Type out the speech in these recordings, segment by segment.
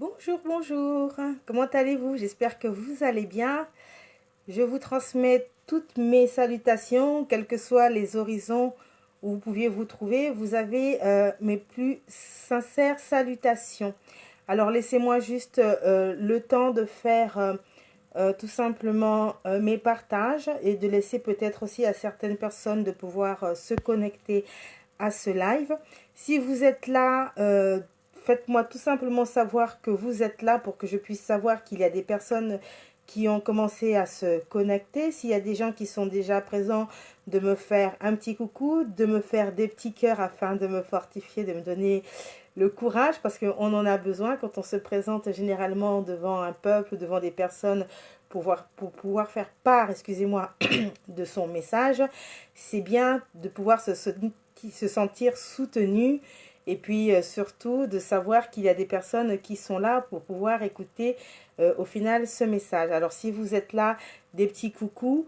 Bonjour, bonjour. Comment allez-vous? J'espère que vous allez bien. Je vous transmets toutes mes salutations, quels que soient les horizons où vous pouviez vous trouver. Vous avez mes plus sincères salutations. Alors, laissez-moi juste le temps de faire tout simplement mes partages et de laisser peut-être aussi à certaines personnes de pouvoir se connecter à ce live. Si vous êtes là, faites-moi tout simplement savoir que vous êtes là pour que je puisse savoir qu'il y a des personnes qui ont commencé à se connecter. S'il y a des gens qui sont déjà présents, de me faire un petit coucou, de me faire des petits cœurs afin de me fortifier, de me donner le courage, parce qu'on en a besoin quand on se présente généralement devant un peuple, devant des personnes pour pouvoir faire part, excusez-moi, de son message. C'est bien de pouvoir se sentir soutenu et puis surtout de savoir qu'il y a des personnes qui sont là pour pouvoir écouter au final ce message. Alors si vous êtes là, des petits coucous,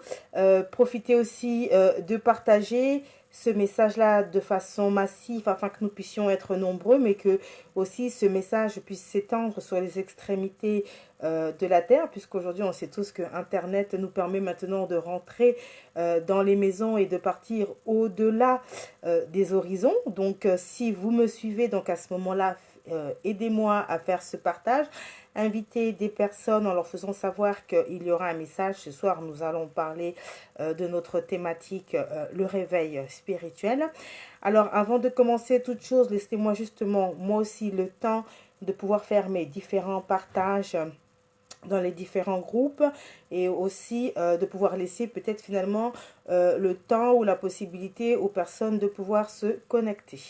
profitez aussi de partager ce message-là de façon massive afin que nous puissions être nombreux, mais que aussi ce message puisse s'étendre sur les extrémités de la Terre, puisqu'aujourd'hui on sait tous que Internet nous permet maintenant de rentrer dans les maisons et de partir au-delà des horizons. Donc si vous me suivez, donc à ce moment-là, aidez-moi à faire ce partage. Invitez des personnes en leur faisant savoir qu'il y aura un message. Ce soir, nous allons parler de notre thématique, le réveil spirituel. Alors, avant de commencer toute chose, laissez-moi justement, moi aussi, le temps de pouvoir faire mes différents partages dans les différents groupes et aussi de pouvoir laisser peut-être finalement le temps ou la possibilité aux personnes de pouvoir se connecter.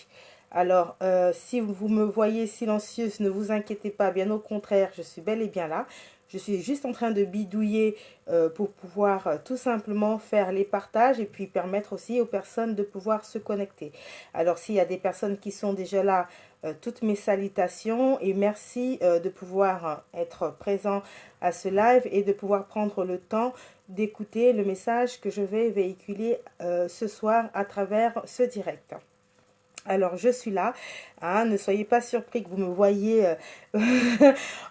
Alors, si vous me voyez silencieuse, ne vous inquiétez pas, bien au contraire, je suis bel et bien là. Je suis juste en train de bidouiller pour pouvoir tout simplement faire les partages et puis permettre aussi aux personnes de pouvoir se connecter. Alors, s'il y a des personnes qui sont déjà là, toutes mes salutations et merci de pouvoir être présent à ce live et de pouvoir prendre le temps d'écouter le message que je vais véhiculer ce soir à travers ce direct. Alors, je suis là. Hein, ne soyez pas surpris que vous me voyez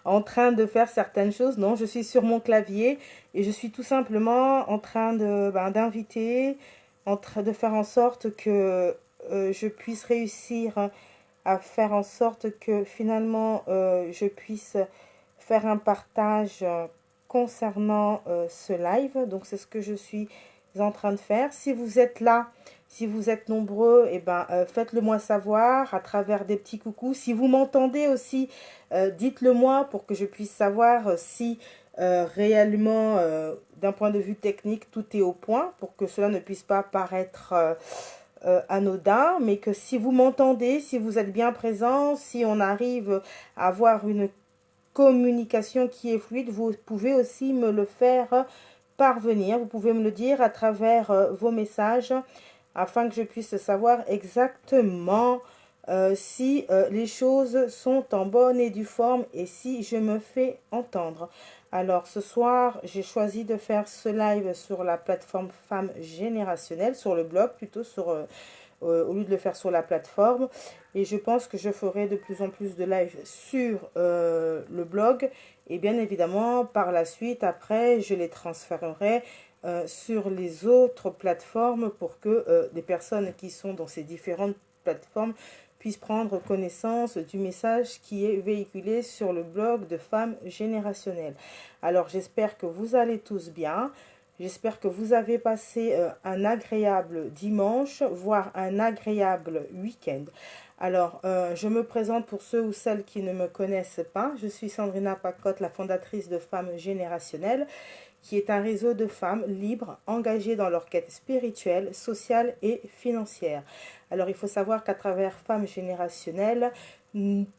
en train de faire certaines choses. Non, je suis sur mon clavier et je suis tout simplement en train d'inviter, en train de faire en sorte que je puisse réussir à faire en sorte que finalement je puisse faire un partage concernant ce live. Donc, c'est ce que je suis en train de faire. Si vous êtes là, si vous êtes nombreux, eh ben, faites-le moi savoir à travers des petits coucous. Si vous m'entendez aussi, dites-le moi pour que je puisse savoir si réellement, d'un point de vue technique, tout est au point, pour que cela ne puisse pas paraître anodin, mais que si vous m'entendez, si vous êtes bien présent, si on arrive à avoir une communication qui est fluide, vous pouvez aussi me le faire parvenir. Vous pouvez me le dire à travers vos messages afin que je puisse savoir exactement si les choses sont en bonne et due forme et si je me fais entendre. Alors ce soir, j'ai choisi de faire ce live sur la plateforme Femmes Générationnelles, sur le blog plutôt, au lieu de le faire sur la plateforme. Et je pense que je ferai de plus en plus de live sur le blog. Et bien évidemment, par la suite, après, je les transférerai sur les autres plateformes pour que des personnes qui sont dans ces différentes plateformes puissent prendre connaissance du message qui est véhiculé sur le blog de Femmes Générationnelles. Alors, j'espère que vous allez tous bien. J'espère que vous avez passé un agréable dimanche, voire un agréable week-end. Alors, je me présente pour ceux ou celles qui ne me connaissent pas. Je suis Sandrina Pacotte, la fondatrice de Femmes Générationnelles, qui est un réseau de femmes libres, engagées dans leur quête spirituelle, sociale et financière. Alors, il faut savoir qu'à travers Femmes Générationnelles,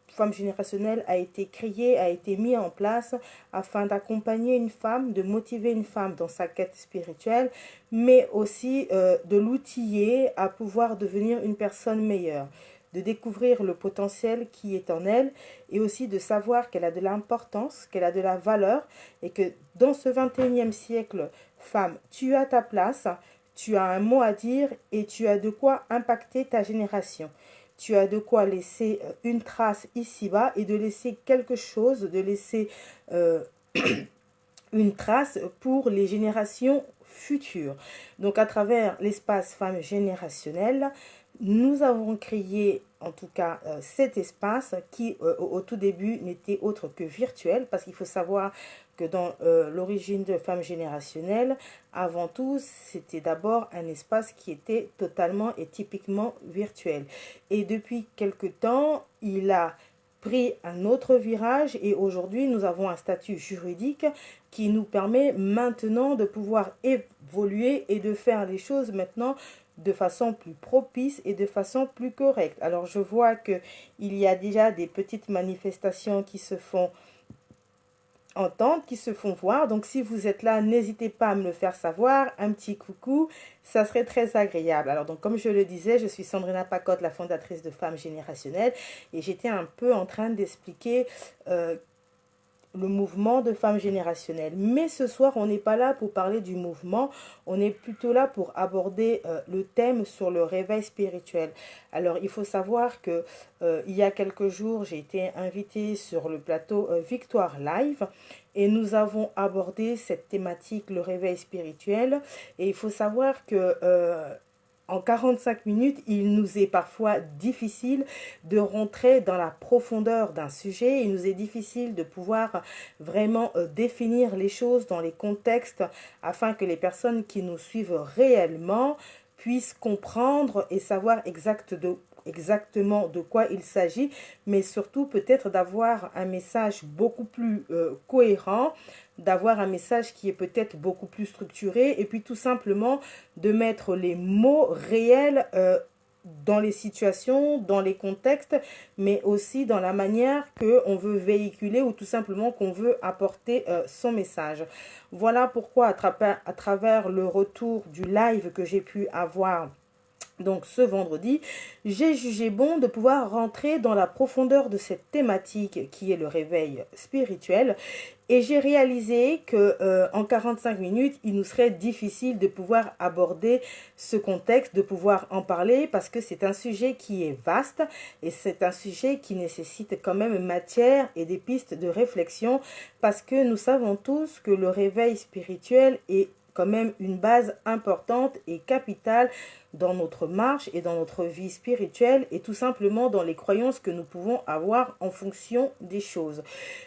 Femme générationnelle a été créée, a été mise en place afin d'accompagner une femme, de motiver une femme dans sa quête spirituelle, mais aussi de l'outiller à pouvoir devenir une personne meilleure, de découvrir le potentiel qui est en elle et aussi de savoir qu'elle a de l'importance, qu'elle a de la valeur et que dans ce 21e siècle, femme, tu as ta place, tu as un mot à dire et tu as de quoi impacter ta génération. tu as de quoi laisser une trace ici-bas et de laisser quelque chose, de laisser une trace pour les générations futures. Donc à travers l'espace Femmes Générationnelles, nous avons créé en tout cas cet espace qui au tout début n'était autre que virtuel, parce qu'il faut savoir que dans l'origine de Femmes Générationnelles, avant tout, c'était d'abord un espace qui était totalement et typiquement virtuel. Et depuis quelque temps, il a pris un autre virage et aujourd'hui, nous avons un statut juridique qui nous permet maintenant de pouvoir évoluer et de faire les choses maintenant de façon plus propice et de façon plus correcte. Alors, je vois qu'il y a déjà des petites manifestations qui se font entendre, qui se font voir. Donc, si vous êtes là, n'hésitez pas à me le faire savoir. Un petit coucou, ça serait très agréable. Alors, donc, comme je le disais, je suis Sandrina Pacotte, la fondatrice de Femmes Générationnelles. Et j'étais un peu en train d'expliquer le mouvement de Femmes Générationnelles. Mais ce soir, on n'est pas là pour parler du mouvement, on est plutôt là pour aborder le thème sur le réveil spirituel. Alors, il faut savoir que il y a quelques jours, j'ai été invitée sur le plateau Victoire Live et nous avons abordé cette thématique, le réveil spirituel. Et il faut savoir que en 45 minutes, il nous est parfois difficile de rentrer dans la profondeur d'un sujet. Il nous est difficile de pouvoir vraiment définir les choses dans les contextes afin que les personnes qui nous suivent réellement puissent comprendre et savoir exactement de quoi il s'agit, mais surtout peut-être d'avoir un message beaucoup plus cohérent, d'avoir un message qui est peut-être beaucoup plus structuré et puis tout simplement de mettre les mots réels dans les situations, dans les contextes, mais aussi dans la manière qu'on veut véhiculer ou tout simplement qu'on veut apporter son message. Voilà pourquoi à travers le retour du live que j'ai pu avoir donc ce vendredi, j'ai jugé bon de pouvoir rentrer dans la profondeur de cette thématique qui est le réveil spirituel et j'ai réalisé que en 45 minutes, il nous serait difficile de pouvoir aborder ce contexte, de pouvoir en parler parce que c'est un sujet qui est vaste et c'est un sujet qui nécessite quand même matière et des pistes de réflexion parce que nous savons tous que le réveil spirituel est quand même une base importante et capitale dans notre marche et dans notre vie spirituelle et tout simplement dans les croyances que nous pouvons avoir en fonction des choses.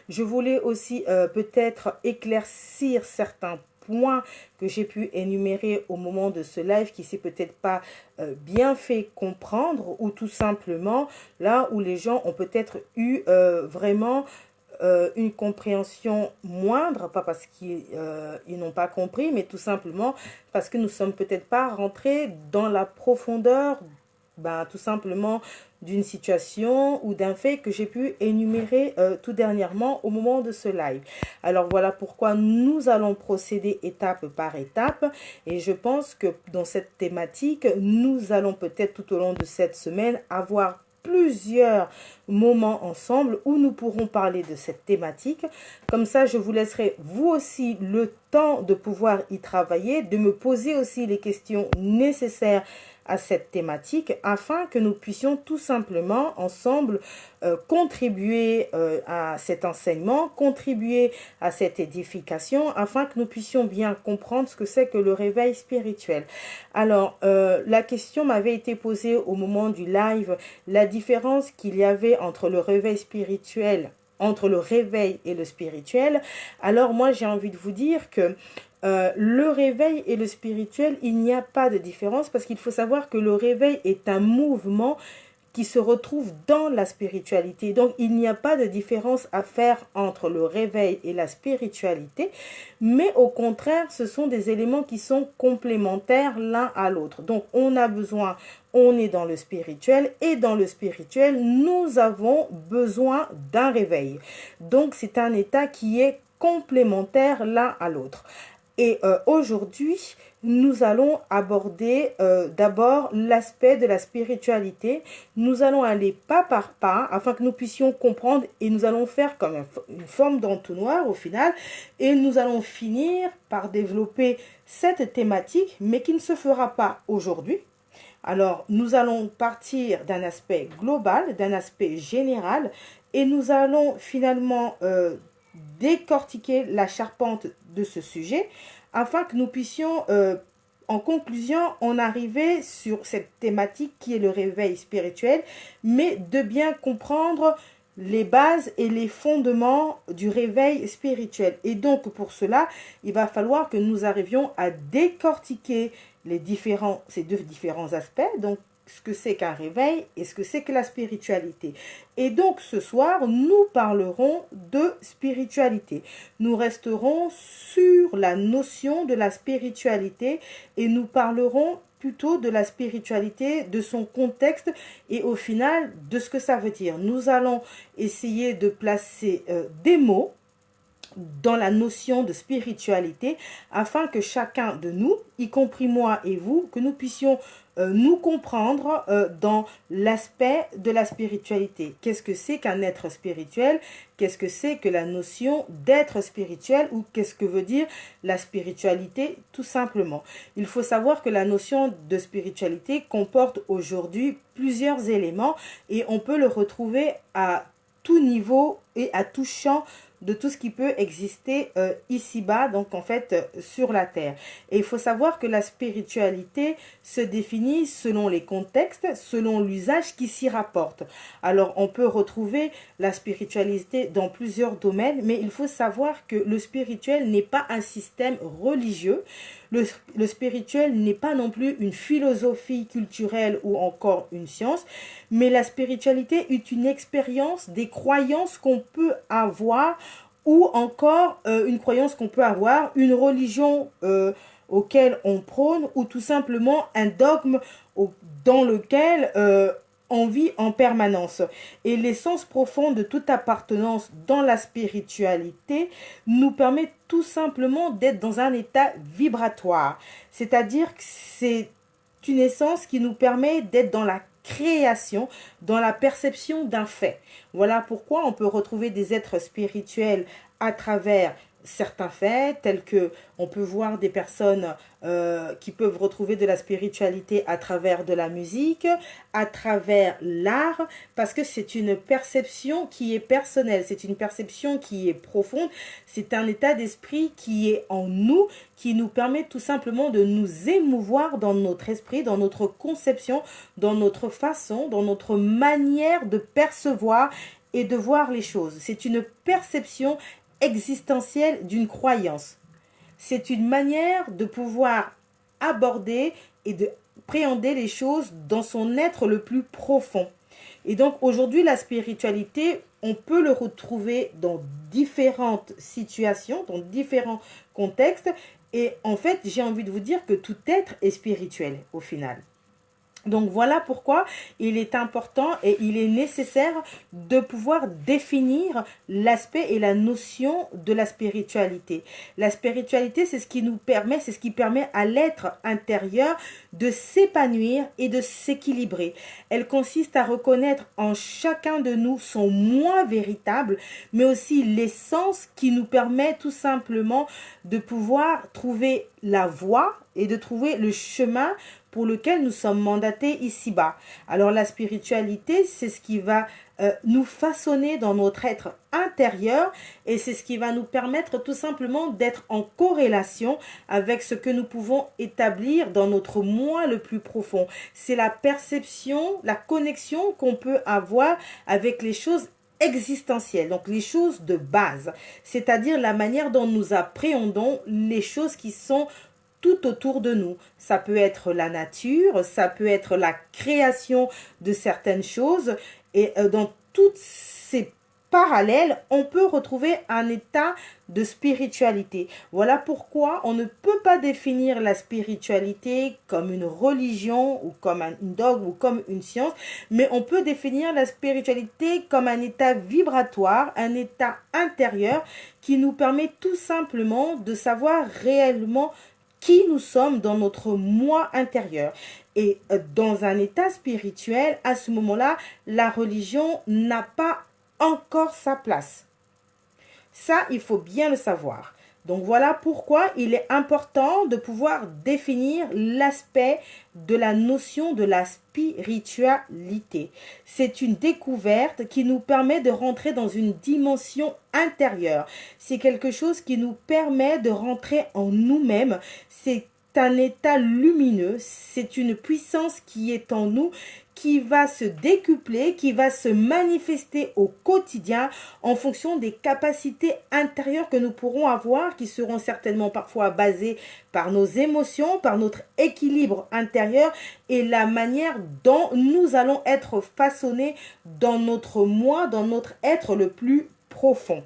Je voulais aussi peut-être éclaircir certains points que j'ai pu énumérer au moment de ce live qui s'est peut-être pas bien fait comprendre ou tout simplement là où les gens ont peut-être eu vraiment une compréhension moindre, pas parce qu'ils n'ont pas compris, mais tout simplement parce que nous ne sommes peut-être pas rentrés dans la profondeur, tout simplement d'une situation ou d'un fait que j'ai pu énumérer tout dernièrement au moment de ce live. Alors voilà pourquoi nous allons procéder étape par étape et je pense que dans cette thématique, nous allons peut-être tout au long de cette semaine avoir plusieurs moments ensemble où nous pourrons parler de cette thématique. Comme ça, je vous laisserai vous aussi le temps de pouvoir y travailler, de me poser aussi les questions nécessaires à cette thématique afin que nous puissions tout simplement ensemble contribuer à cet enseignement, contribuer à cette édification afin que nous puissions bien comprendre ce que c'est que le réveil spirituel. Alors, la question m'avait été posée au moment du live, la différence qu'il y avait entre le réveil spirituel, entre le réveil et le spirituel. Alors moi, j'ai envie de vous dire que le réveil et le spirituel, il n'y a pas de différence parce qu'il faut savoir que le réveil est un mouvement qui se retrouve dans la spiritualité. Donc, il n'y a pas de différence à faire entre le réveil et la spiritualité, mais au contraire, ce sont des éléments qui sont complémentaires l'un à l'autre. Donc, on a besoin, on est dans le spirituel et dans le spirituel, nous avons besoin d'un réveil. Donc, c'est un état qui est complémentaire l'un à l'autre. Et aujourd'hui, nous allons aborder d'abord l'aspect de la spiritualité. Nous allons aller pas par pas afin que nous puissions comprendre et nous allons faire comme une forme d'entonnoir au final. Et nous allons finir par développer cette thématique, mais qui ne se fera pas aujourd'hui. Alors, nous allons partir d'un aspect global, d'un aspect général, et nous allons finalement décortiquer la charpente de ce sujet afin que nous puissions, en conclusion, en arriver sur cette thématique qui est le réveil spirituel, mais de bien comprendre les bases et les fondements du réveil spirituel. Et donc, pour cela, il va falloir que nous arrivions à décortiquer ces deux différents aspects, donc ce que c'est qu'un réveil et ce que c'est que la spiritualité. Et donc ce soir, nous parlerons de spiritualité. Nous resterons sur la notion de la spiritualité et nous parlerons plutôt de la spiritualité, de son contexte et au final de ce que ça veut dire. Nous allons essayer de placer des mots dans la notion de spiritualité afin que chacun de nous, y compris moi et vous, que nous puissions nous comprendre dans l'aspect de la spiritualité. Qu'est-ce que c'est qu'un être spirituel? Qu'est-ce que c'est que la notion d'être spirituel? Ou qu'est-ce que veut dire la spiritualité tout simplement? Il faut savoir que la notion de spiritualité comporte aujourd'hui plusieurs éléments et on peut le retrouver à tout niveau et à tout champ de tout ce qui peut exister ici-bas, donc en fait sur la terre. Et il faut savoir que la spiritualité se définit selon les contextes, selon l'usage qui s'y rapporte. Alors on peut retrouver la spiritualité dans plusieurs domaines, mais il faut savoir que le spirituel n'est pas un système religieux. Le spirituel n'est pas non plus une philosophie culturelle ou encore une science, mais la spiritualité est une expérience des croyances qu'on peut avoir ou encore une croyance qu'on peut avoir, une religion auquel on prône ou tout simplement un dogme dans lequel on vit en permanence. Et l'essence profonde de toute appartenance dans la spiritualité nous permet tout simplement d'être dans un état vibratoire. C'est-à-dire que c'est une essence qui nous permet d'être dans la création, dans la perception d'un fait. Voilà pourquoi on peut retrouver des êtres spirituels à travers certains faits, tels que on peut voir des personnes qui peuvent retrouver de la spiritualité à travers de la musique, à travers l'art, parce que c'est une perception qui est personnelle, c'est une perception qui est profonde, c'est un état d'esprit qui est en nous, qui nous permet tout simplement de nous émouvoir dans notre esprit, dans notre conception, dans notre façon, dans notre manière de percevoir et de voir les choses. C'est une perception existentielle d'une croyance. C'est une manière de pouvoir aborder et de appréhender les choses dans son être le plus profond. Et donc aujourd'hui, la spiritualité, on peut le retrouver dans différentes situations, dans différents contextes. Et en fait, j'ai envie de vous dire que tout être est spirituel au final. Donc voilà pourquoi il est important et il est nécessaire de pouvoir définir l'aspect et la notion de la spiritualité. La spiritualité, c'est ce qui nous permet, c'est ce qui permet à l'être intérieur de s'épanouir et de s'équilibrer. Elle consiste à reconnaître en chacun de nous son moi véritable, mais aussi l'essence qui nous permet tout simplement de pouvoir trouver la voie et de trouver le chemin pour lequel nous sommes mandatés ici-bas. Alors la spiritualité, c'est ce qui va nous façonner dans notre être intérieur et c'est ce qui va nous permettre tout simplement d'être en corrélation avec ce que nous pouvons établir dans notre moi le plus profond. C'est la perception, la connexion qu'on peut avoir avec les choses existentielles, donc les choses de base, c'est-à-dire la manière dont nous appréhendons les choses qui sont tout autour de nous. Ça peut être la nature, ça peut être la création de certaines choses et dans toutes ces parallèles, on peut retrouver un état de spiritualité. Voilà pourquoi on ne peut pas définir la spiritualité comme une religion ou comme un dogme ou comme une science, mais on peut définir la spiritualité comme un état vibratoire, un état intérieur qui nous permet tout simplement de savoir réellement qui nous sommes dans notre moi intérieur. Et dans un état spirituel, à ce moment-là, la religion n'a pas encore sa place. Ça, il faut bien le savoir. Donc voilà pourquoi il est important de pouvoir définir l'aspect de la notion de la spiritualité. C'est une découverte qui nous permet de rentrer dans une dimension intérieure. C'est quelque chose qui nous permet de rentrer en nous-mêmes. C'est un état lumineux, c'est une puissance qui est en nous, qui va se décupler, qui va se manifester au quotidien en fonction des capacités intérieures que nous pourrons avoir, qui seront certainement parfois basées par nos émotions, par notre équilibre intérieur et la manière dont nous allons être façonnés dans notre moi, dans notre être le plus profond.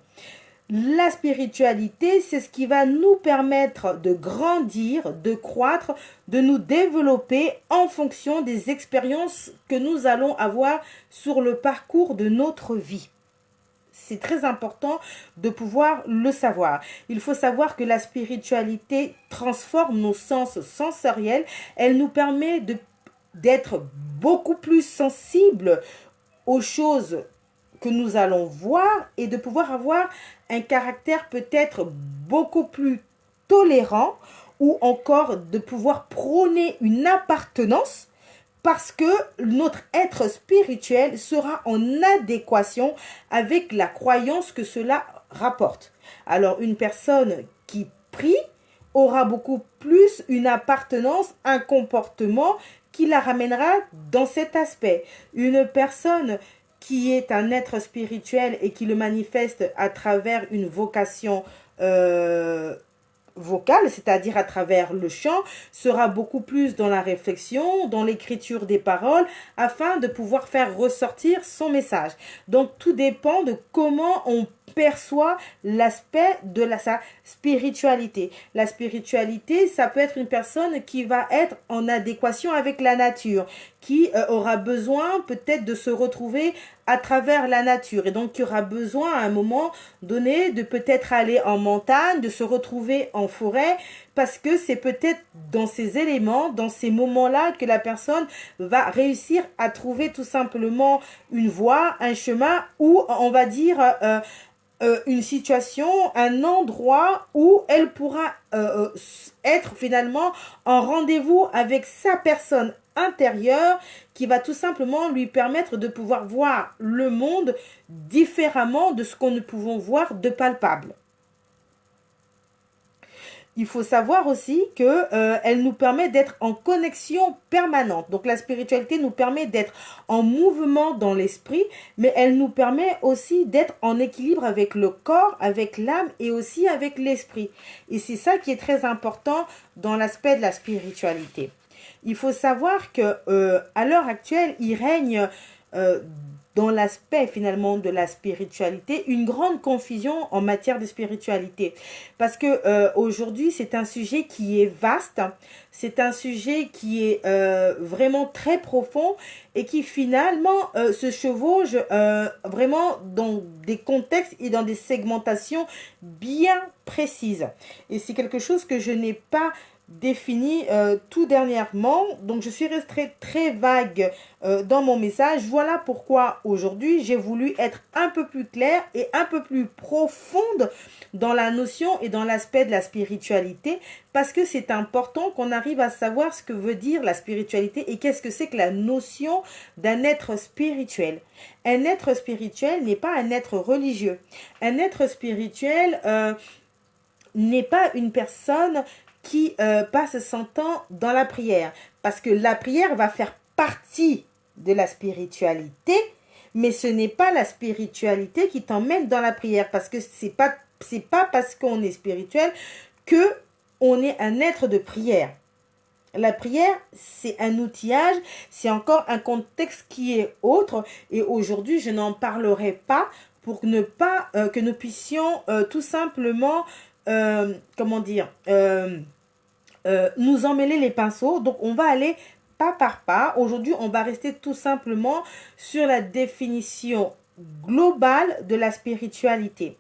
La spiritualité, c'est ce qui va nous permettre de grandir, de croître, de nous développer en fonction des expériences que nous allons avoir sur le parcours de notre vie. C'est très important de pouvoir le savoir. Il faut savoir que la spiritualité transforme nos sens sensoriels. Elle nous permet d'être beaucoup plus sensibles aux choses que nous allons voir et de pouvoir avoir un caractère peut-être beaucoup plus tolérant ou encore de pouvoir prôner une appartenance parce que notre être spirituel sera en adéquation avec la croyance que cela rapporte. Alors une personne qui prie aura beaucoup plus une appartenance, un comportement qui la ramènera dans cet aspect. Une personne qui est un être spirituel et qui le manifeste à travers une vocation vocale, c'est-à-dire à travers le chant, sera beaucoup plus dans la réflexion, dans l'écriture des paroles, afin de pouvoir faire ressortir son message. Donc tout dépend de comment on perçoit l'aspect de sa spiritualité. La spiritualité, ça peut être une personne qui va être en adéquation avec la nature, qui aura besoin peut-être de se retrouver à travers la nature et donc qui aura besoin à un moment donné de peut-être aller en montagne, de se retrouver en forêt parce que c'est peut-être dans ces éléments, dans ces moments-là que la personne va réussir à trouver tout simplement une voie, un chemin ou on va dire une situation, un endroit où elle pourra être finalement en rendez-vous avec sa personne intérieure qui va tout simplement lui permettre de pouvoir voir le monde différemment de ce qu'on ne pouvons voir de palpable. Il faut savoir aussi que elle nous permet d'être en connexion permanente. Donc la spiritualité nous permet d'être en mouvement dans l'esprit, mais elle nous permet aussi d'être en équilibre avec le corps, avec l'âme et aussi avec l'esprit. Et c'est ça qui est très important dans l'aspect de la spiritualité. Il faut savoir que à l'heure actuelle, il règne dans l'aspect finalement de la spiritualité, une grande confusion en matière de spiritualité. Parce que aujourd'hui, c'est un sujet qui est vaste, c'est un sujet qui est vraiment très profond et qui finalement se chevauche vraiment dans des contextes et dans des segmentations bien précises. Et c'est quelque chose que je n'ai pas défini tout dernièrement, donc je suis restée très vague dans mon message. Voilà pourquoi aujourd'hui j'ai voulu être un peu plus claire et un peu plus profonde dans la notion et dans l'aspect de la spiritualité, parce que c'est important qu'on arrive à savoir ce que veut dire la spiritualité et qu'est-ce que c'est que la notion d'un être spirituel. Un être spirituel n'est pas un être religieux. Un être spirituel n'est pas une personne qui passe son temps dans la prière. Parce que la prière va faire partie de la spiritualité, mais ce n'est pas la spiritualité qui t'emmène dans la prière. Parce que c'est pas parce qu'on est spirituel que on est un être de prière. La prière, c'est un outillage, c'est encore un contexte qui est autre. Et aujourd'hui, je n'en parlerai pas pour ne pas que nous puissions tout simplement nous emmêler les pinceaux. Donc on va aller pas par pas. Aujourd'hui, on va rester tout simplement sur la définition globale de la spiritualité.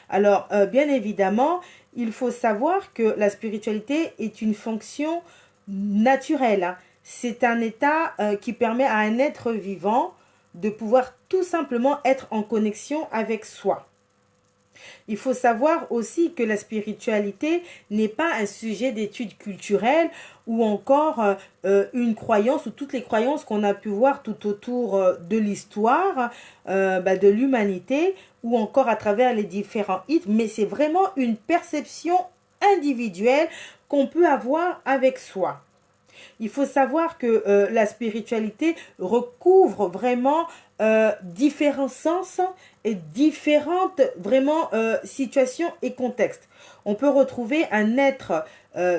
Alors, bien évidemment, il faut savoir que la spiritualité est une fonction naturelle, hein. C'est un état qui permet à un être vivant de pouvoir tout simplement être en connexion avec soi. Il faut savoir aussi que la spiritualité n'est pas un sujet d'étude culturelle ou encore une croyance ou toutes les croyances qu'on a pu voir tout autour de l'histoire de l'humanité ou encore à travers les différents hymnes, mais c'est vraiment une perception individuelle qu'on peut avoir avec soi. Il faut savoir que la spiritualité recouvre vraiment différents sens et différentes vraiment situations et contextes. On peut retrouver un être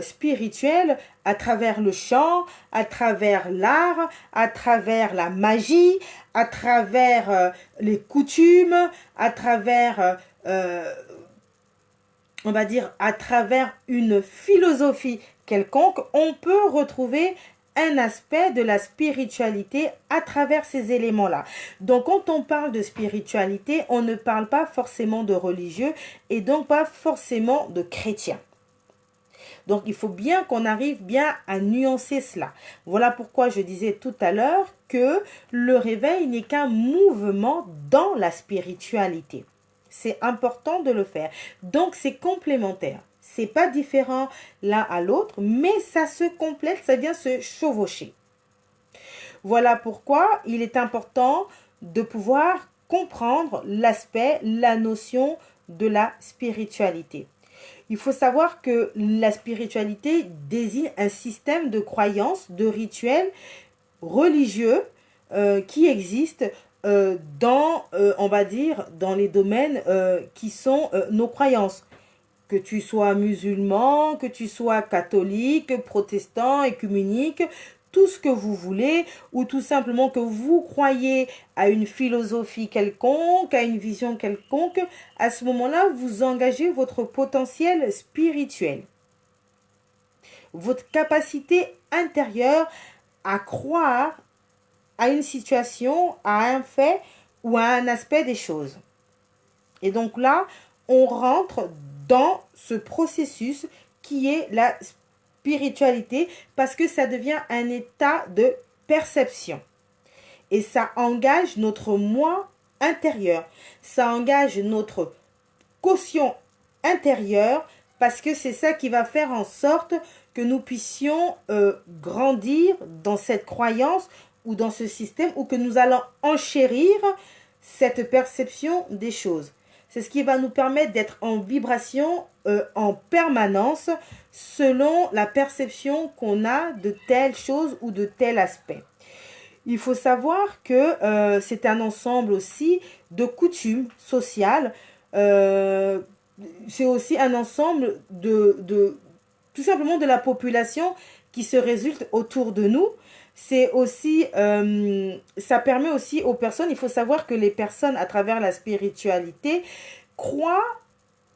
spirituel à travers le chant, à travers l'art, à travers la magie, à travers les coutumes, à travers on va dire à travers une philosophie quelconque, on peut retrouver un aspect de la spiritualité à travers ces éléments-là. Donc quand on parle de spiritualité, on ne parle pas forcément de religieux et donc pas forcément de chrétiens. Donc il faut bien qu'on arrive bien à nuancer cela. Voilà pourquoi je disais tout à l'heure que le réveil n'est qu'un mouvement dans la spiritualité. C'est important de le faire. Donc c'est complémentaire. C'est pas différent l'un à l'autre, mais ça se complète, ça vient se chevaucher. Voilà pourquoi il est important de pouvoir comprendre l'aspect, la notion de la spiritualité. Il faut savoir que la spiritualité désigne un système de croyances, de rituels religieux qui existent on va dire, dans les domaines qui sont nos croyances. Que tu sois musulman, que tu sois catholique, protestant, œcuménique, tout ce que vous voulez, ou tout simplement que vous croyez à une philosophie quelconque, à une vision quelconque, à ce moment-là, vous engagez votre potentiel spirituel. Votre capacité intérieure à croire à une situation, à un fait ou à un aspect des choses. Et donc là, on rentre dans ce processus qui est la spiritualité parce que ça devient un état de perception. Et ça engage notre moi intérieur. Ça engage notre quotient intérieur parce que c'est ça qui va faire en sorte que nous puissions grandir dans cette croyance ou dans ce système ou que nous allons enchérir cette perception des choses. C'est ce qui va nous permettre d'être en vibration en permanence selon la perception qu'on a de telle chose ou de tel aspect. Il faut savoir que c'est un ensemble aussi de coutumes sociales. C'est aussi un ensemble tout simplement de la population qui se résulte autour de nous. C'est aussi, ça permet aussi aux personnes, il faut savoir que les personnes à travers la spiritualité croient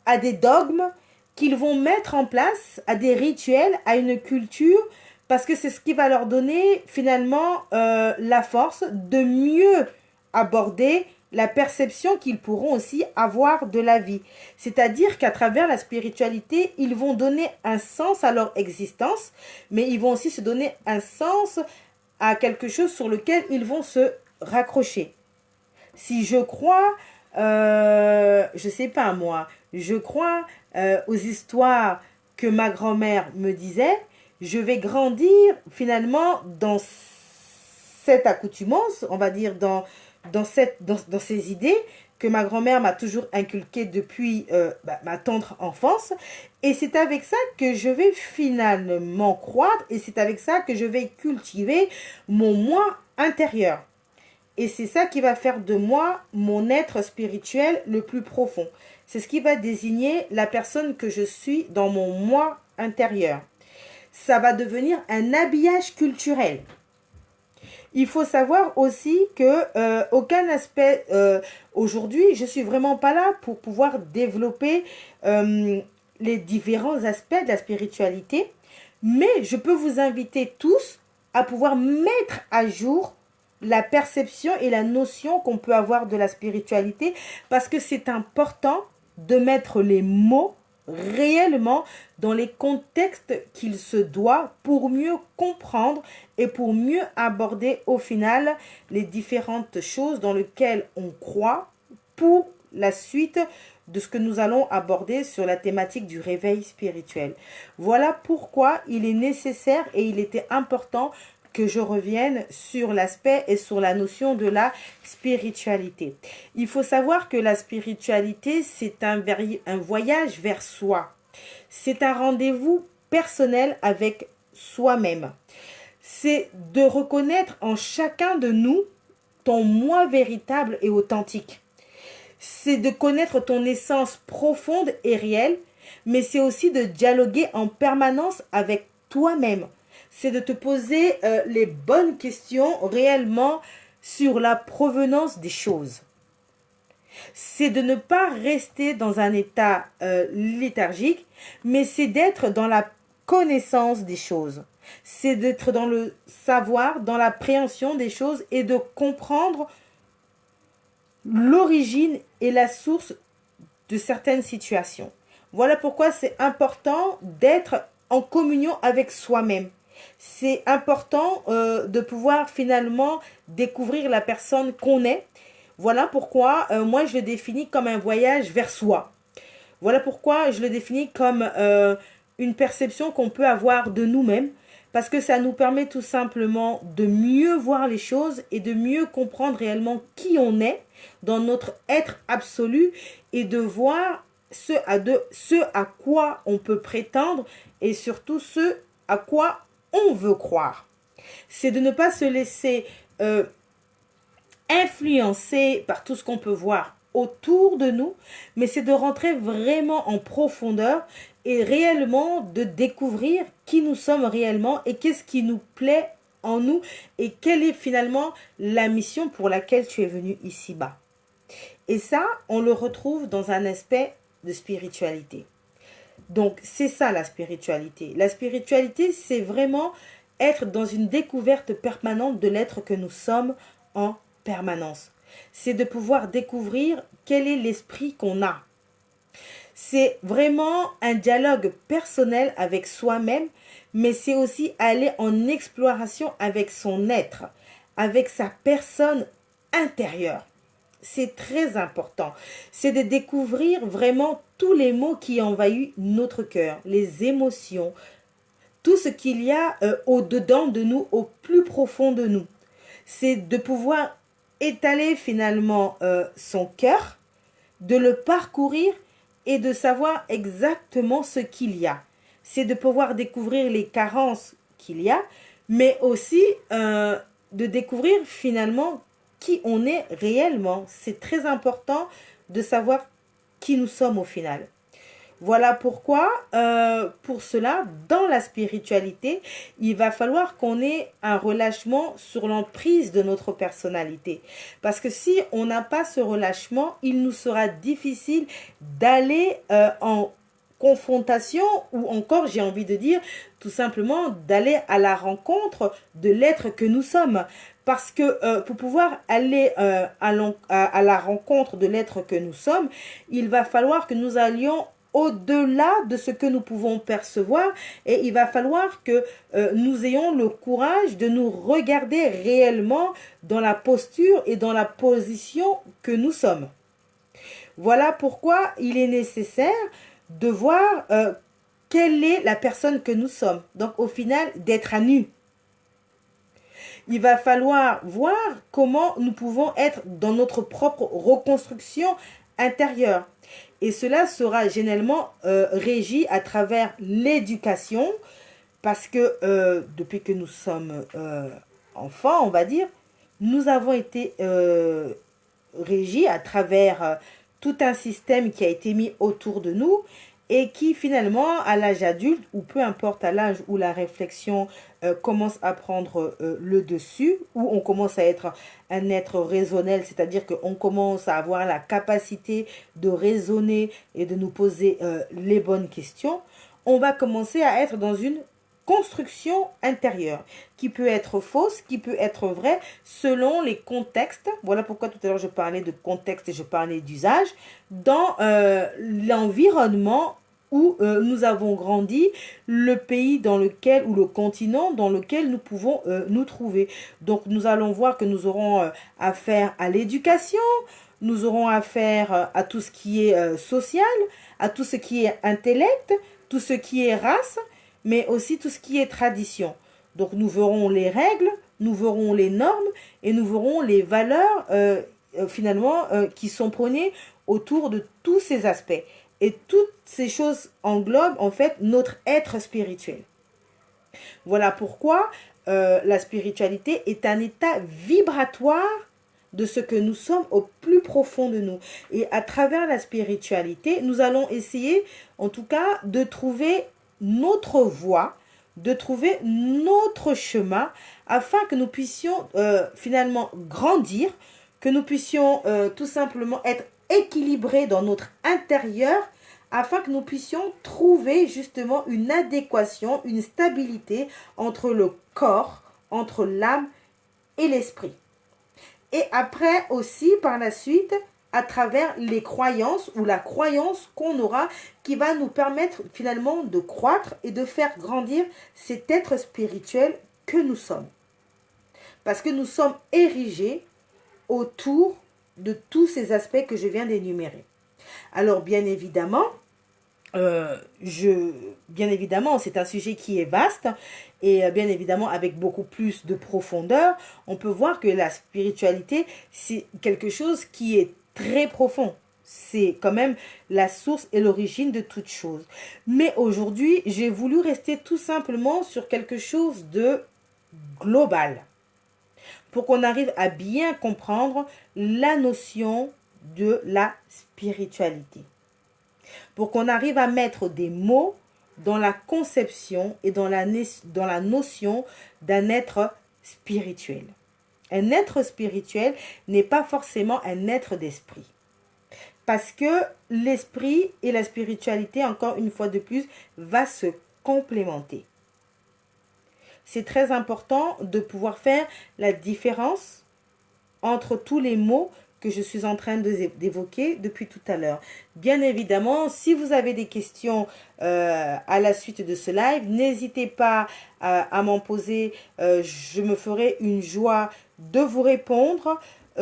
à des dogmes qu'ils vont mettre en place, à des rituels, à une culture, parce que c'est ce qui va leur donner finalement la force de mieux aborder la perception qu'ils pourront aussi avoir de la vie. C'est-à-dire qu'à travers la spiritualité, ils vont donner un sens à leur existence, mais ils vont aussi se donner un sens à quelque chose sur lequel ils vont se raccrocher. Si je crois, je sais pas moi, je crois aux histoires que ma grand-mère me disait, je vais grandir finalement dans cette accoutumance, on va dire dans ces idées que ma grand-mère m'a toujours inculquées depuis ma tendre enfance. Et c'est avec ça que je vais finalement croître et c'est avec ça que je vais cultiver mon moi intérieur. Et c'est ça qui va faire de moi mon être spirituel le plus profond. C'est ce qui va désigner la personne que je suis dans mon moi intérieur. Ça va devenir un habillage culturel. Il faut savoir aussi que aucun aspect aujourd'hui, je suis vraiment pas là pour pouvoir développer les différents aspects de la spiritualité, mais je peux vous inviter tous à pouvoir mettre à jour la perception et la notion qu'on peut avoir de la spiritualité parce que c'est important de mettre les mots réellement dans les contextes qu'il se doit pour mieux comprendre et pour mieux aborder au final les différentes choses dans lesquelles on croit pour la suite de ce que nous allons aborder sur la thématique du réveil spirituel. Voilà pourquoi il est nécessaire et il était important que je revienne sur l'aspect et sur la notion de la spiritualité. Il faut savoir que la spiritualité, c'est un voyage vers soi. C'est un rendez-vous personnel avec soi-même. C'est de reconnaître en chacun de nous ton moi véritable et authentique. C'est de connaître ton essence profonde et réelle, mais c'est aussi de dialoguer en permanence avec toi-même. C'est de te poser les bonnes questions réellement sur la provenance des choses. C'est de ne pas rester dans un état léthargique, mais c'est d'être dans la connaissance des choses. C'est d'être dans le savoir, dans l'appréhension des choses et de comprendre l'origine et la source de certaines situations. Voilà pourquoi c'est important d'être en communion avec soi-même. C'est important de pouvoir finalement découvrir la personne qu'on est. Voilà pourquoi moi je le définis comme un voyage vers soi. Voilà pourquoi je le définis comme une perception qu'on peut avoir de nous-mêmes, parce que ça nous permet tout simplement de mieux voir les choses et de mieux comprendre réellement qui on est dans notre être absolu et de voir ce à quoi on peut prétendre et surtout ce à quoi on veut croire. C'est de ne pas se laisser influencer par tout ce qu'on peut voir autour de nous, mais c'est de rentrer vraiment en profondeur et réellement de découvrir qui nous sommes réellement et qu'est-ce qui nous plaît en nous et quelle est finalement la mission pour laquelle tu es venu ici-bas. Et ça, on le retrouve dans un aspect de spiritualité. Donc, c'est ça la spiritualité. La spiritualité, c'est vraiment être dans une découverte permanente de l'être que nous sommes en permanence. C'est de pouvoir découvrir quel est l'esprit qu'on a. C'est vraiment un dialogue personnel avec soi-même, mais c'est aussi aller en exploration avec son être, avec sa personne intérieure. C'est très important. C'est de découvrir vraiment tous les mots qui envahissent notre cœur, les émotions, tout ce qu'il y a au-dedans de nous, au plus profond de nous. C'est de pouvoir étaler finalement son cœur, de le parcourir et de savoir exactement ce qu'il y a. C'est de pouvoir découvrir les carences qu'il y a, mais aussi de découvrir finalement qui on est réellement. C'est très important de savoir qui nous sommes au final. Voilà pourquoi, pour cela, dans la spiritualité, il va falloir qu'on ait un relâchement sur l'emprise de notre personnalité. Parce que si on n'a pas ce relâchement, il nous sera difficile d'aller en confrontation ou encore, j'ai envie de dire, tout simplement d'aller à la rencontre de l'être que nous sommes. Parce que pour pouvoir aller à la rencontre de l'être que nous sommes, il va falloir que nous allions au-delà de ce que nous pouvons percevoir et il va falloir que nous ayons le courage de nous regarder réellement dans la posture et dans la position que nous sommes. Voilà pourquoi il est nécessaire de voir quelle est la personne que nous sommes. Donc au final, d'être à nu. Il va falloir voir comment nous pouvons être dans notre propre reconstruction intérieure. Et cela sera généralement régi à travers l'éducation, parce que depuis que nous sommes enfants, on va dire, nous avons été régis à travers tout un système qui a été mis autour de nous et qui finalement, à l'âge adulte, ou peu importe à l'âge où la réflexion commence à prendre le dessus, où on commence à être un être raisonnel, c'est-à-dire qu'on commence à avoir la capacité de raisonner et de nous poser les bonnes questions, on va commencer à être dans une construction intérieure qui peut être fausse, qui peut être vraie selon les contextes. Voilà pourquoi tout à l'heure je parlais de contexte et je parlais d'usage dans l'environnement où nous avons grandi, le pays dans lequel, ou le continent dans lequel nous pouvons nous trouver. Donc nous allons voir que nous aurons affaire à l'éducation, nous aurons affaire à tout ce qui est social, à tout ce qui est intellect, tout ce qui est race, mais aussi tout ce qui est tradition. Donc nous verrons les règles, nous verrons les normes et nous verrons les valeurs finalement qui sont prônées autour de tous ces aspects. Et toutes ces choses englobent en fait notre être spirituel. Voilà pourquoi la spiritualité est un état vibratoire de ce que nous sommes au plus profond de nous. Et à travers la spiritualité, nous allons essayer en tout cas de trouver notre voie, de trouver notre chemin afin que nous puissions finalement grandir, que nous puissions tout simplement être équilibrés dans notre intérieur afin que nous puissions trouver justement une adéquation, une stabilité entre le corps, entre l'âme et l'esprit. Et après aussi, par la suite, à travers les croyances ou la croyance qu'on aura qui va nous permettre finalement de croître et de faire grandir cet être spirituel que nous sommes. Parce que nous sommes érigés autour de tous ces aspects que je viens d'énumérer. Alors bien évidemment, c'est un sujet qui est vaste et bien évidemment avec beaucoup plus de profondeur, on peut voir que la spiritualité, c'est quelque chose qui est très profond. C'est quand même la source et l'origine de toute chose. Mais aujourd'hui, j'ai voulu rester tout simplement sur quelque chose de global pour qu'on arrive à bien comprendre la notion de la spiritualité. Pour qu'on arrive à mettre des mots dans la conception et dans la notion d'un être spirituel. Un être spirituel n'est pas forcément un être d'esprit. Parce que l'esprit et la spiritualité, encore une fois de plus, va se complémenter. C'est très important de pouvoir faire la différence entre tous les mots que je suis en train d'évoquer depuis tout à l'heure. Bien évidemment, si vous avez des questions à la suite de ce live, n'hésitez pas à m'en poser. Je me ferai une joie de vous répondre.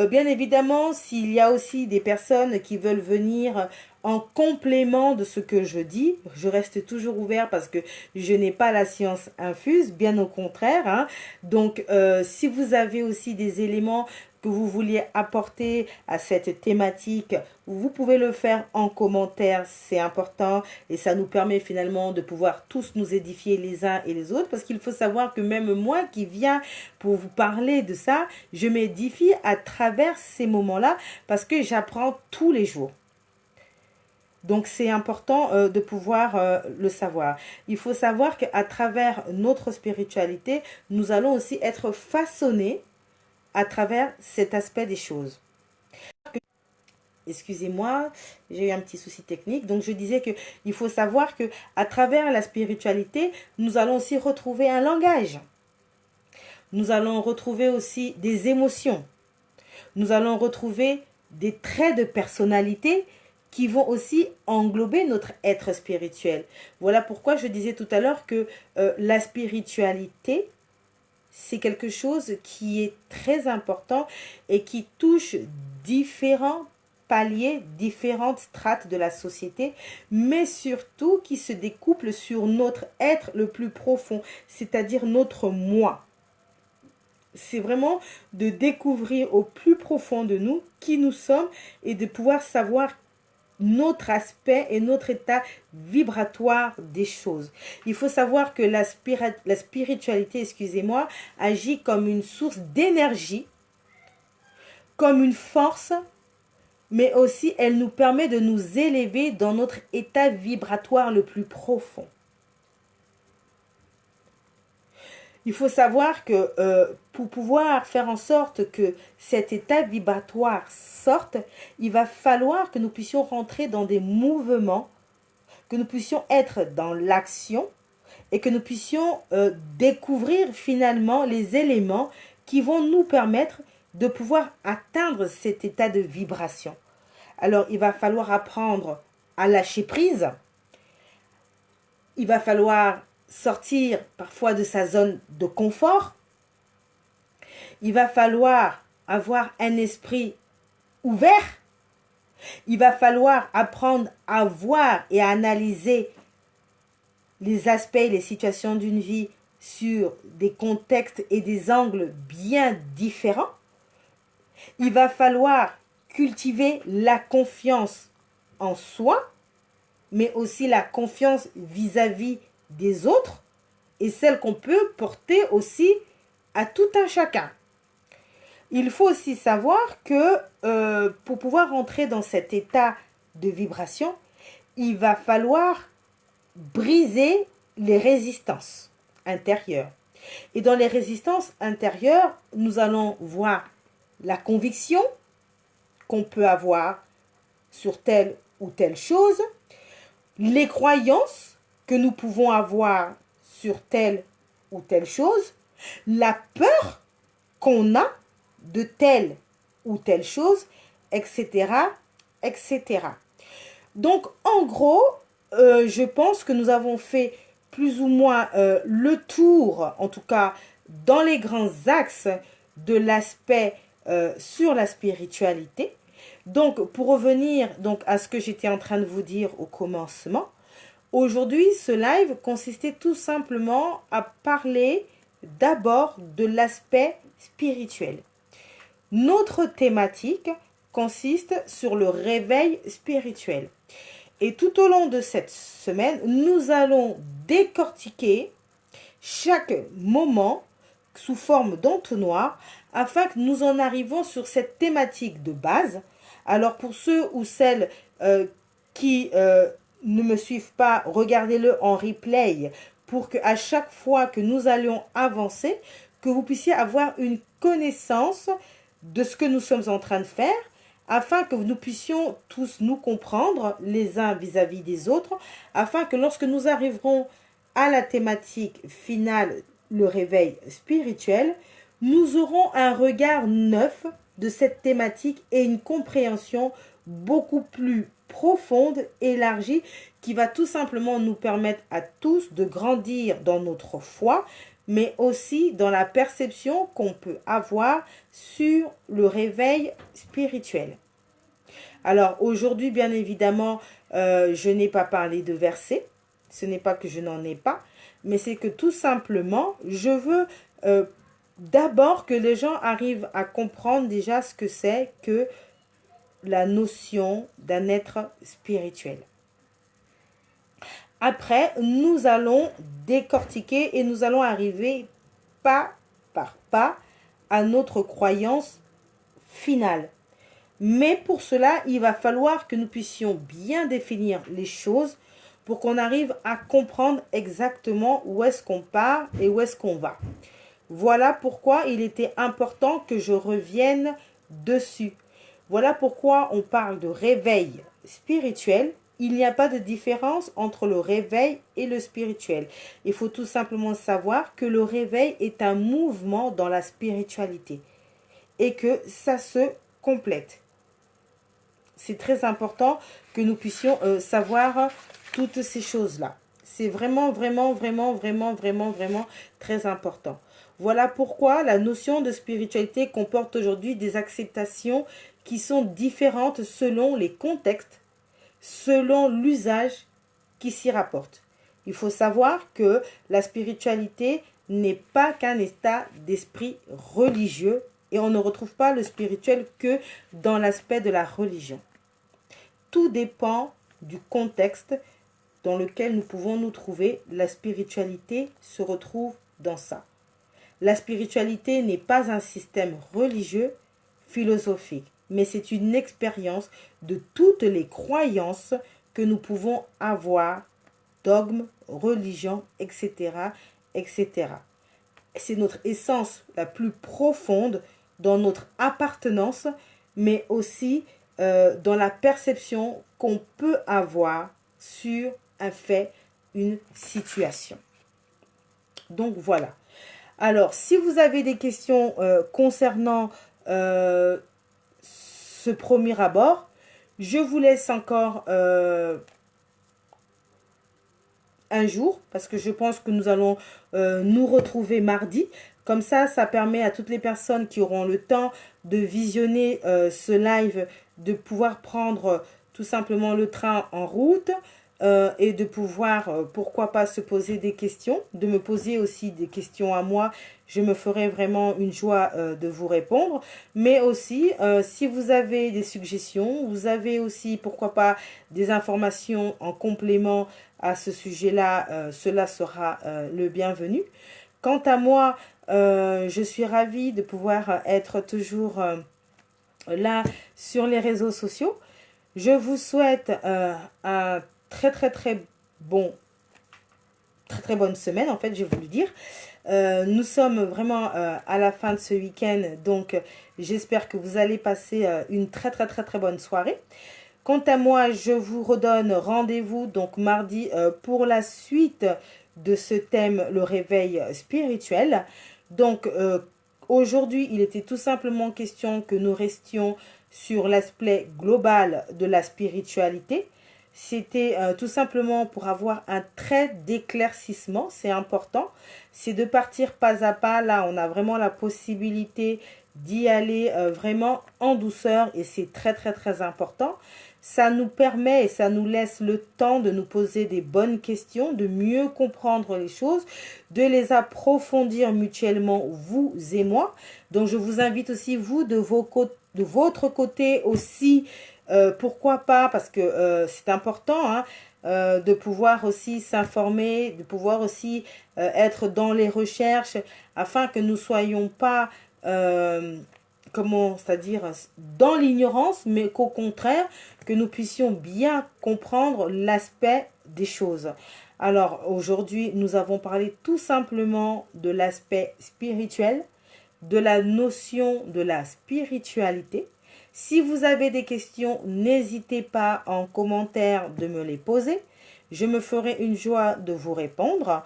Bien évidemment, s'il y a aussi des personnes qui veulent venir en complément de ce que je dis, je reste toujours ouvert parce que je n'ai pas la science infuse, bien au contraire. Hein. Donc, si vous avez aussi des éléments que vous vouliez apporter à cette thématique, vous pouvez le faire en commentaire, c'est important et ça nous permet finalement de pouvoir tous nous édifier les uns et les autres parce qu'il faut savoir que même moi qui viens pour vous parler de ça, je m'édifie à travers ces moments-là parce que j'apprends tous les jours. Donc, c'est important de pouvoir le savoir. Il faut savoir qu'à travers notre spiritualité, nous allons aussi être façonnés à travers cet aspect des choses. Excusez-moi, j'ai eu un petit souci technique. Donc, je disais qu'il faut savoir qu'à travers la spiritualité, nous allons aussi retrouver un langage. Nous allons retrouver aussi des émotions. Nous allons retrouver des traits de personnalité qui vont aussi englober notre être spirituel. Voilà pourquoi je disais tout à l'heure que la spiritualité, c'est quelque chose qui est très important et qui touche différents paliers, différentes strates de la société, mais surtout qui se découple sur notre être le plus profond, c'est-à-dire notre moi. C'est vraiment de découvrir au plus profond de nous qui nous sommes et de pouvoir savoir notre aspect et notre état vibratoire des choses. Il faut savoir que la spiritualité, excusez-moi, agit comme une source d'énergie, comme une force, mais aussi elle nous permet de nous élever dans notre état vibratoire le plus profond. Il faut savoir que pour pouvoir faire en sorte que cet état vibratoire sorte, il va falloir que nous puissions rentrer dans des mouvements, que nous puissions être dans l'action et que nous puissions découvrir finalement les éléments qui vont nous permettre de pouvoir atteindre cet état de vibration. Alors, il va falloir apprendre à lâcher prise, Il va falloir sortir parfois de sa zone de confort. Il va falloir avoir un esprit ouvert. Il va falloir apprendre à voir et à analyser les aspects et les situations d'une vie sur des contextes et des angles bien différents. Il va falloir cultiver la confiance en soi, mais aussi la confiance vis-à-vis des autres et celle qu'on peut porter aussi à tout un chacun. Il faut aussi savoir que pour pouvoir entrer dans cet état de vibration, il va falloir briser les résistances intérieures. Et dans les résistances intérieures, nous allons voir la conviction qu'on peut avoir sur telle ou telle chose, les croyances que nous pouvons avoir sur telle ou telle chose, la peur qu'on a de telle ou telle chose, etc., etc. Donc, en gros, je pense que nous avons fait plus ou moins le tour, en tout cas dans les grands axes de l'aspect sur la spiritualité. Donc, pour revenir donc, à ce que j'étais en train de vous dire au commencement, aujourd'hui, ce live consistait tout simplement à parler d'abord de l'aspect spirituel. Notre thématique consiste sur le réveil spirituel. Et tout au long de cette semaine, nous allons décortiquer chaque moment sous forme d'entonnoir afin que nous en arrivions sur cette thématique de base. Alors pour ceux ou celles qui ne me suivent pas, regardez-le en replay pour qu'à chaque fois que nous allions avancer, que vous puissiez avoir une connaissance de ce que nous sommes en train de faire, afin que nous puissions tous nous comprendre les uns vis-à-vis des autres, afin que lorsque nous arriverons à la thématique finale, le réveil spirituel, nous aurons un regard neuf de cette thématique et une compréhension beaucoup plus profonde, élargie, qui va tout simplement nous permettre à tous de grandir dans notre foi, mais aussi dans la perception qu'on peut avoir sur le réveil spirituel. Alors aujourd'hui, bien évidemment, je n'ai pas parlé de versets. Ce n'est pas que je n'en ai pas, mais c'est que tout simplement, je veux d'abord que les gens arrivent à comprendre déjà ce que c'est que la notion d'un être spirituel. Après, nous allons décortiquer et nous allons arriver pas par pas à notre croyance finale. Mais pour cela, il va falloir que nous puissions bien définir les choses pour qu'on arrive à comprendre exactement où est-ce qu'on part et où est-ce qu'on va. Voilà pourquoi il était important que je revienne dessus. Voilà pourquoi on parle de réveil spirituel. Il n'y a pas de différence entre le réveil et le spirituel. Il faut tout simplement savoir que le réveil est un mouvement dans la spiritualité et que ça se complète. C'est très important que nous puissions savoir toutes ces choses-là. C'est vraiment très important. Voilà pourquoi la notion de spiritualité comporte aujourd'hui des acceptations qui sont différentes selon les contextes, selon l'usage qui s'y rapporte. Il faut savoir que la spiritualité n'est pas qu'un état d'esprit religieux et on ne retrouve pas le spirituel que dans l'aspect de la religion. Tout dépend du contexte dans lequel nous pouvons nous trouver. La spiritualité se retrouve dans ça. La spiritualité n'est pas un système religieux, philosophique, mais c'est une expérience de toutes les croyances que nous pouvons avoir, dogmes, religions, etc., etc. C'est notre essence la plus profonde dans notre appartenance, mais aussi dans la perception qu'on peut avoir sur un fait, une situation. Donc voilà. Alors, si vous avez des questions concernant ce premier abord, je vous laisse encore un jour, parce que je pense que nous allons nous retrouver mardi. Comme ça permet à toutes les personnes qui auront le temps de visionner ce live de pouvoir prendre tout simplement le train en route et de pouvoir, pourquoi pas, se poser des questions, de me poser aussi des questions à moi. Je me ferai vraiment une joie de vous répondre. Mais aussi, si vous avez des suggestions, vous avez aussi, pourquoi pas, des informations en complément à ce sujet-là, cela sera le bienvenu. Quant à moi, je suis ravie de pouvoir être toujours là sur les réseaux sociaux. Je vous souhaite un très bon, très bonne semaine, en fait, je vais vous le dire. Nous sommes vraiment à la fin de ce week-end, donc j'espère que vous allez passer une très bonne soirée. Quant à moi, je vous redonne rendez-vous donc mardi pour la suite de ce thème, le réveil spirituel. Donc aujourd'hui, il était tout simplement question que nous restions sur l'aspect global de la spiritualité. C'était tout simplement pour avoir un trait d'éclaircissement, c'est important. C'est de partir pas à pas. Là, on a vraiment la possibilité d'y aller vraiment en douceur et c'est très important. Ça nous permet et ça nous laisse le temps de nous poser des bonnes questions, de mieux comprendre les choses, de les approfondir mutuellement, vous et moi. Donc, je vous invite aussi, vous, de votre côté aussi, pourquoi pas, parce que c'est important, hein, de pouvoir aussi s'informer, de pouvoir aussi être dans les recherches, afin que nous ne soyons pas c'est-à-dire dans l'ignorance, mais qu'au contraire, que nous puissions bien comprendre l'aspect des choses. Alors aujourd'hui, nous avons parlé tout simplement de l'aspect spirituel, de la notion de la spiritualité. Si vous avez des questions, n'hésitez pas en commentaire de me les poser. Je me ferai une joie de vous répondre.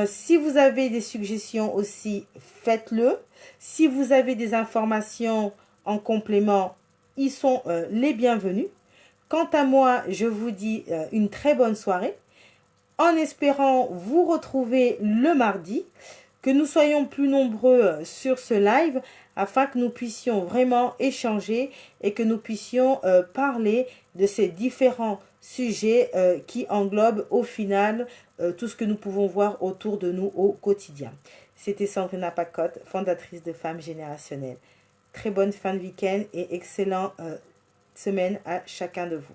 Si vous avez des suggestions aussi, faites-le. Si vous avez des informations en complément, ils sont les bienvenus. Quant à moi, je vous dis une très bonne soirée, en espérant vous retrouver le mardi, que nous soyons plus nombreux sur ce live, afin que nous puissions vraiment échanger et que nous puissions parler de ces différents sujets qui englobent au final tout ce que nous pouvons voir autour de nous au quotidien. C'était Sandrina Pacotte, fondatrice de Femmes Générationnelles. Très bonne fin de week-end et excellente semaine à chacun de vous.